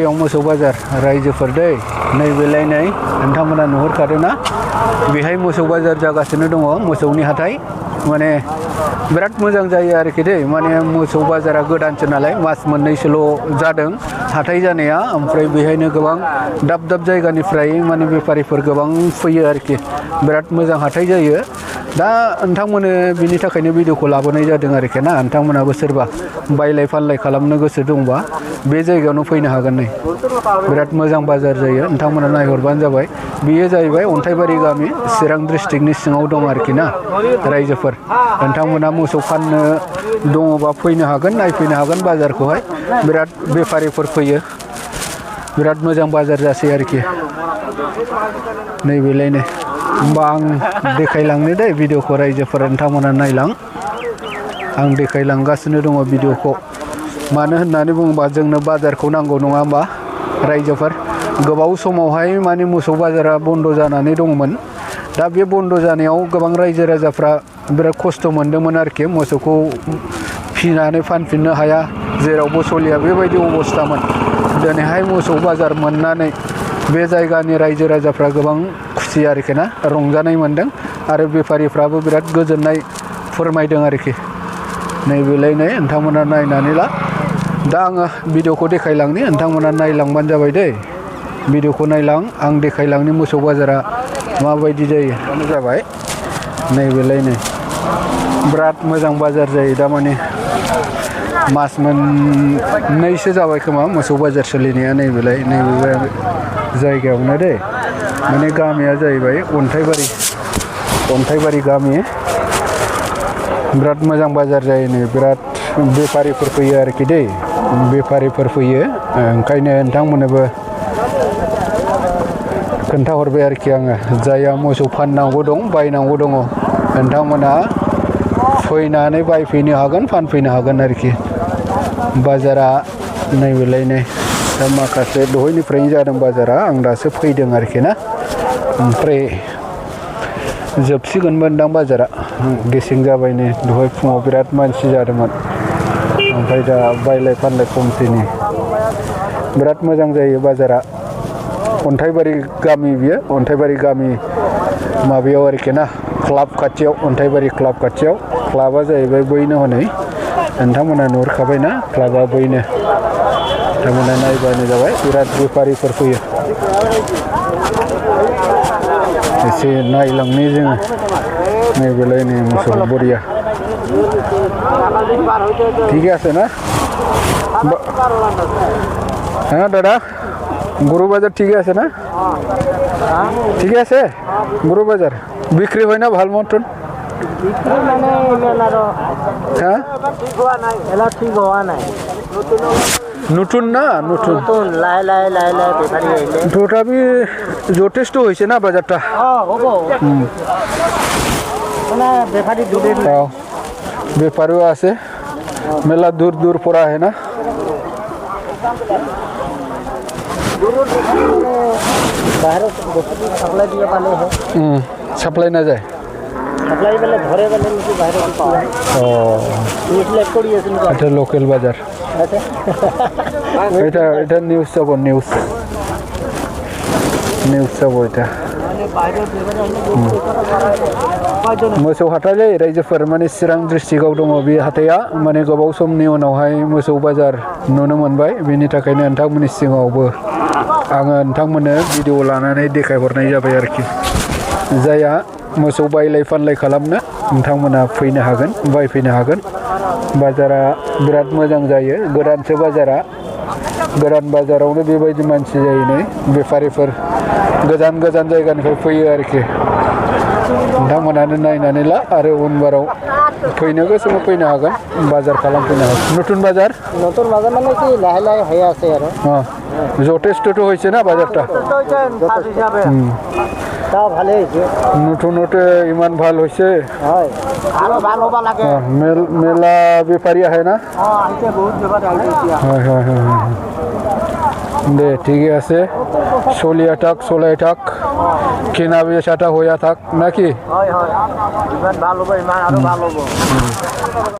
हाथायाव मोसौ बाजार रायजोफोर दै नैबेलाय नै नोंथांमोना नुहुरखादोंना बेहाय मोसौ बाजार जागासिनो दङ मोसौनि हाथाय माने बिराद मोजां जायो आरोखि दै माने मोसौ बाजारा गोदानसो नालाय मास मोननैसोल' जादों हाथाय जानाया ओमफ्राय बेहायनो गोबां दाब दाब जायगानिफ्राय माने बेफारिफोर गोबां फैयो आरोखि बिराद मोजां हाथाय जायो दा नोंथांमोननो बिनि थाखायनो भिडिअखौ लाबोनाय जादों आरोखि ना नोंथांमोनाबो सोरबा बायलाय फानलाय खालामनो गोसो दंबा बे जायगायावनो फैनो हागोन नै बिराद मोजां बाजार जायो नोंथांमोना नायहरबानो जाबाय बेयो जाहैबाय अन्थाइबारि गामि चिरां डिस्ट्रिक्टनि सिङाव दं आरोखि ना रायजोफोर नोंथांमोना मोसौ फाननो दङबा फैनो हागोन नायफैनो हागोन बाजारखौहाय बिराद बेफारिफोर फैयो बिराद मोजां बाजार जासै आरोखि नैबेलाय नै होमबा आं देखायलांनो दै भिडिअखौ रायजोफोर नोंथांमोना नायलां आं देखायलांगासिनो दङ भिडिअखौ मानो होननानै बुङोबा जोंनो बाजारखौ नांगौ नङा होमबा रायजोफोर गोबाव समावहाय माने मोसौ बाजारा बन्द' जानानै दंमोन दा बे बन्द' जानायाव गोबां रायजो राजाफ्रा बिराद खस्थ' मोनदोंमोन आरोखि मोसौखौ फिनानै फानफिननो हाया जेरावबो सलिया बेबायदि अबस्थामोन दिनैहाय मोसौ बाजार मोननानै बे जायगानि रायजो राजाफ्रा गोबां खुसि आरोखि ना रंजानाय मोनदों आरो बेफारिफ्राबो बिराद गोजोननाय फोरमायदों आरोखि नैबेलाय नै नोंथांमोना नायनानै ला दा आङो भिडिअखौ देखायलांनि नोंथांमोना नायलांबानो जाबाय दै भिडिअखौ नायलां आं देखायलांनि मोसौ बाजारा माबायदि जायो जाबाय नैबेलाय नै बिराद मोजां बाजार जायो दा माने मास मोननैसो जाबाय खोमा मोसौ बाजार सोलिनाया नैबेलाय नैबे जायगायावनो दै माने गामिया जाहैबाय अन्थाइबारि गामि बिराद मोजां बाजार जायो नै बिराद बेफारिफोर फैयो आरोखि दै बेफारिफोर फैयो ओंखायनो नोंथांमोननोबो खोन्थाहरबाय आरोखि आङो जायहा मोसौ फाननांगौ दं बायनांगौ दङ नोंथांमोना फैनानै बायफैनो हागोन फानफैनो हागोन आरोखि बाजारा नैबेलाय नै दा माखासे दहायनिफ्रायनो जादों बाजारा आं दासो फैदों आरोखि ना ओमफ्राय जोबसिगोनमोनदां बाजारा गेसें जाबाय नै दहाय फुङाव बिराद मानसि जादोंमोन ओमफ्राय दा बायलाय फानलाय खमसैनि बिराद मोजां जायो बाजारा अन्थाइबारि गामि बियो अन्थाइबारि गामि माबायाव आरोखि ना क्लाब खाथियाव अन्थाइबारि क्लाब खाथियाव क्लाबा जाहैबाय बैनो हनै नोंथांमोना नुहुरखाबायना क्लाबा बैनो नोंथांमोना नायबानो जाबाय बिराद बेफारिफोर फैयो एसे नायलांनि जोङो नैबेलाय नै मोसौ बरिया ठीक আছে না হ্যাঁ দাদা গরু বাজার ঠিক আছে না ঠিক আছে গরু বাজার বিক্রি হয় না ভাল মতন হ্যাঁ নতুন না নতুন তথাপি যথেষ্ট হয়েছে না বাজারটা বেপারিও আছে মেলা দূর দূর পর আহে না সাপ্লাই না যায় এটা লোকাল বাজার এটা নিউজ যাব নিউজ যাব এটা मोसौ हाथायलै रायजोफोर माने चिरां डिस्ट्रिक्टआव दङ बे हाथाया माने गोबाव समनि उनावहाय मोसौ बाजार नुनो मोनबाय बेनि थाखायनो नोंथांमोननि सिगाङावबो आङो नोंथांमोननो भिडिअ लानानै देखायहरनाय जाबाय आरोखि जायहा मोसौ बायलाय फानलाय खालामनो नोंथांमोना फैनो हागोन बायफैनो हागोन बाजारा बिराद मोजां जायो गोदानसो बाजारा गोदान बाजारावनो बेबायदि मानसि जायो नै बेफारिफोर गोजान गोजान जायगानिफ्राय फैयो आरोखि नोंथांमोनानो नायनानै ला आरो उनबाराव फैनो गोसोबा फैनो हागोन बाजार खालामफैनो हागोन नতুन बाजार মানে কি লাহে লাহে হয়ে আছে আৰু যথেষ্টটো হৈছে না বাজারটা ভালে হৈছে নতুনতে ইমান ভাল হৈছে হয় আৰু ভাল হ'ব লাগে মেলা বেপাৰী আহে না আহিছে বহুত বেপাৰী আহিছে হয় হয় হয় দে ঠিকই আছে চলিয়া থাক চলাই থাক কিনা বেচাটা হইয়া থাক নাকি হয় হয় ইমান ভাল হ'ব ইমান আৰু ভাল হ'ব